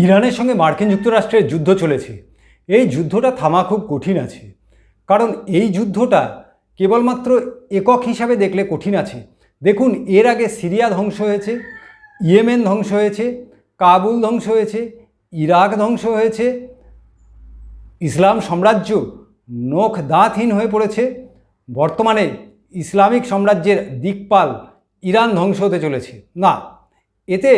ইরানের সঙ্গে মার্কিন যুক্তরাষ্ট্রের যুদ্ধ চলেছে। এই যুদ্ধটা থামা খুব কঠিন আছে, কারণ এই যুদ্ধটা কেবলমাত্র একক হিসাবে দেখলে কঠিন আছে। দেখুন, এর আগে সিরিয়া ধ্বংস হয়েছে, ইয়েমেন ধ্বংস হয়েছে, কাবুল ধ্বংস হয়েছে, ইরাক ধ্বংস হয়েছে, ইসলাম সাম্রাজ্য নখ দাঁতহীন হয়ে পড়েছে। বর্তমানে ইসলামিক সাম্রাজ্যের দিকপাল ইরান ধ্বংস হতে চলেছে। না, এতে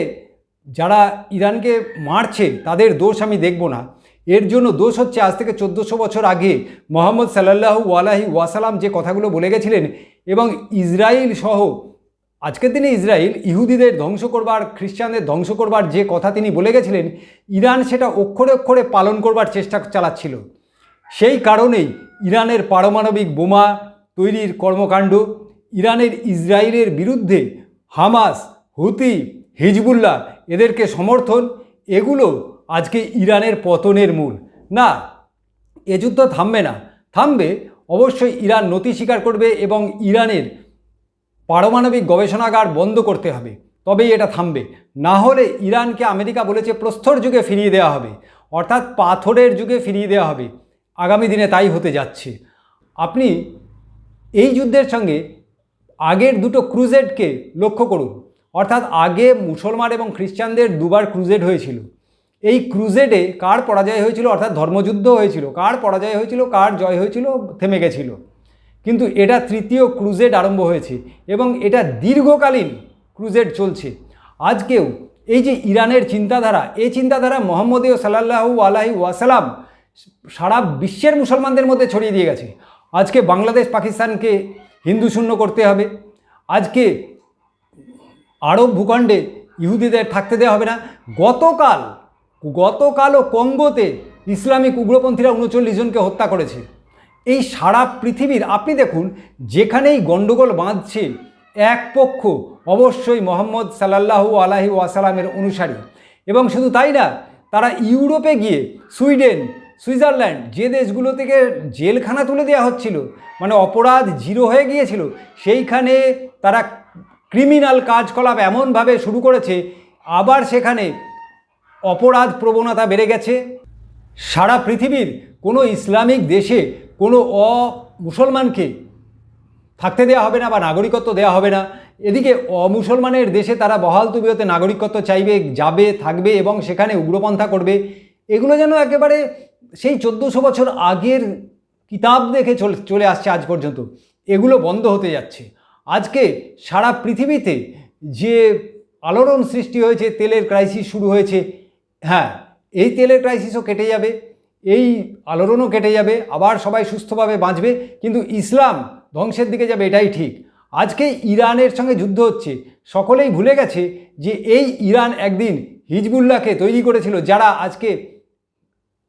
যারা ইরানকে মারছে তাদের দোষ আমি দেখব না। এর জন্য দোষ হচ্ছে আজ থেকে 1400 বছর আগে মোহাম্মদ সাল্লাল্লাহু আলাইহি ওয়াসাল্লাম যে কথাগুলো বলে গেছিলেন, এবং ইসরায়েল সহ আজকের দিনে ইসরায়েল ইহুদিদের ধ্বংস করবার, খ্রিস্টানদের ধ্বংস করবার যে কথা তিনি বলে গেছিলেন, ইরান সেটা অক্ষরে অক্ষরে পালন করবার চেষ্টা চালাচ্ছিল। সেই কারণেই ইরানের পারমাণবিক বোমা তৈরির কর্মকাণ্ড, ইরানের ইসরায়েলের বিরুদ্ধে হামাস, হুতি, হিজবুল্লাহ এদেরকে সমর্থন, এগুলো আজকে ইরানের পতনের মূল। না, এ যুদ্ধ থামবে না। থামবে অবশ্যই ইরান নতি স্বীকার করবে এবং ইরানের পারমাণবিক গবেষণাগার বন্ধ করতে হবে, তবেই এটা থামবে। না হলে ইরানকে আমেরিকা বলেছে প্রস্তর যুগে ফিরিয়ে দেওয়া হবে, অর্থাৎ পাথরের যুগে ফিরিয়ে দেওয়া হবে। আগামী দিনে তাই হতে যাচ্ছে। আপনি এই যুদ্ধের সঙ্গে আগের দুটো ক্রুজেডকে লক্ষ্য করুন। অর্থাৎ আগে মুসলমান এবং খ্রিস্টানদের দুবার ক্রুজেড হয়েছিল। এই ক্রুজেডে কার পরাজয় হয়েছিল, অর্থাৎ ধর্মযুদ্ধ হয়েছিল, কার পরাজয় হয়েছিল, কার জয় হয়েছিল, থেমে গেছিল। কিন্তু এটা তৃতীয় ক্রুজেড আরম্ভ হয়েছে এবং এটা দীর্ঘকালীন ক্রুজেড চলছে। আজকেও এই যে ইরানের চিন্তাধারা, এই চিন্তাধারা মোহাম্মদীয় সাল্লাল্লাহু আলাইহি ওয়াসাল্লাম সারা বিশ্বের মুসলমানদের মধ্যে ছড়িয়ে দিয়ে গেছে। আজকে বাংলাদেশ পাকিস্তানকে হিন্দু শূন্য করতে হবে, আজকে আরব ভূখণ্ডে ইহুদিদের থাকতে দেওয়া হবে না। গতকালও কঙ্গোতে ইসলামিক উগ্রপন্থীরা 39 জনকে হত্যা করেছে। এই সারা পৃথিবীর আপনি দেখুন, যেখানেই গণ্ডগোল বাঁধছে এক পক্ষ অবশ্যই মোহাম্মদ সাল্লাল্লাহু আলাইহি ওয়াসাল্লামের অনুসারী। এবং শুধু তাই না, তারা ইউরোপে গিয়ে সুইডেন, সুইজারল্যান্ড যে দেশগুলো থেকে জেলখানা তুলে দেওয়া হচ্ছিল, মানে অপরাধ জিরো হয়ে গিয়েছিল, সেইখানে তারা ক্রিমিনাল কাজকলাপ এমনভাবে শুরু করেছে, আবার সেখানে অপরাধ প্রবণতা বেড়ে গেছে। সারা পৃথিবীর কোনো ইসলামিক দেশে কোনো মুসলমানকে থাকতে দেওয়া হবে না বা নাগরিকত্ব দেওয়া হবে না। এদিকে অমুসলমানের দেশে তারা বহাল তবিয়তে নাগরিকত্ব চাইবে, যাবে, থাকবে এবং সেখানে উগ্রপন্থা করবে। এগুলো যেন একেবারে সেই 1400 বছর আগের কিতাব দেখে চলে আসছে আজ পর্যন্ত। এগুলো বন্ধ হতে যাচ্ছে। আজকে সারা পৃথিবীতে যে আলোড়ন সৃষ্টি হয়েছে, তেলের ক্রাইসিস শুরু হয়েছে, হ্যাঁ, এই তেলের ক্রাইসিসও কেটে যাবে, এই আলোড়নও কেটে যাবে, আবার সবাই সুস্থভাবে বাঁচবে, কিন্তু ইসলাম ধ্বংসের দিকে যাবে, এটাই ঠিক। আজকে ইরানের সঙ্গে যুদ্ধ হচ্ছে, সকলেই ভুলে গেছে যে এই ইরান একদিন হিজবুল্লাহকে তৈরি করেছিল, যারা আজকে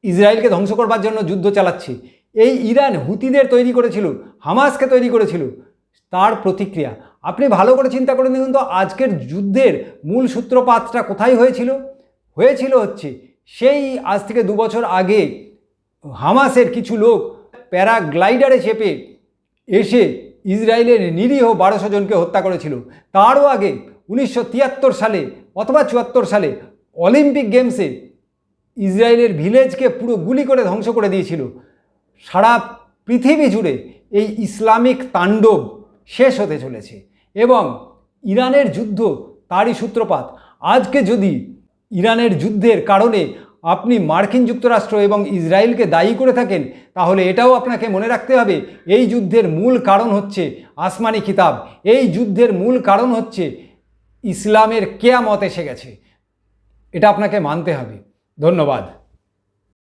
ইসরায়েলকে ধ্বংস করবার জন্য যুদ্ধ চালাচ্ছে। এই ইরান হুতিদের তৈরি করেছিল, হামাসকে তৈরি করেছিল। তার প্রতিক্রিয়া আপনি ভালো করে চিন্তা করে দেখুন তো, আজকের যুদ্ধের মূল সূত্রপাতটা কোথায় হয়েছিল হচ্ছে সেই আজ থেকে 2 বছর আগে হামাসের কিছু লোক প্যারাগ্লাইডারে চেপে এসে ইসরায়েলের নিরীহ 1200 জনকে হত্যা করেছিল। তারও আগে 1973 সালে অথবা 74 সালে অলিম্পিক গেমসে ইসরায়েলের ভিলেজকে পুরো গুলি করে ধ্বংস করে দিয়েছিল। সারা পৃথিবী জুড়ে এই ইসলামিক তাণ্ডব শেষ হতে চলেছে এবং ইরানের যুদ্ধ তারই সূত্রপাত। আজকে যদি ইরানের যুদ্ধের কারণে আপনি মার্কিন যুক্তরাষ্ট্র এবং ইসরায়েলকে দায়ী করে থাকেন, তাহলে এটাও আপনাকে মনে রাখতে হবে, এই যুদ্ধের মূল কারণ হচ্ছে আসমানি কিতাব। এই যুদ্ধের মূল কারণ হচ্ছে ইসলামের কিয়ামত এসে গেছে। এটা আপনাকে মানতে হবে। ধন্যবাদ।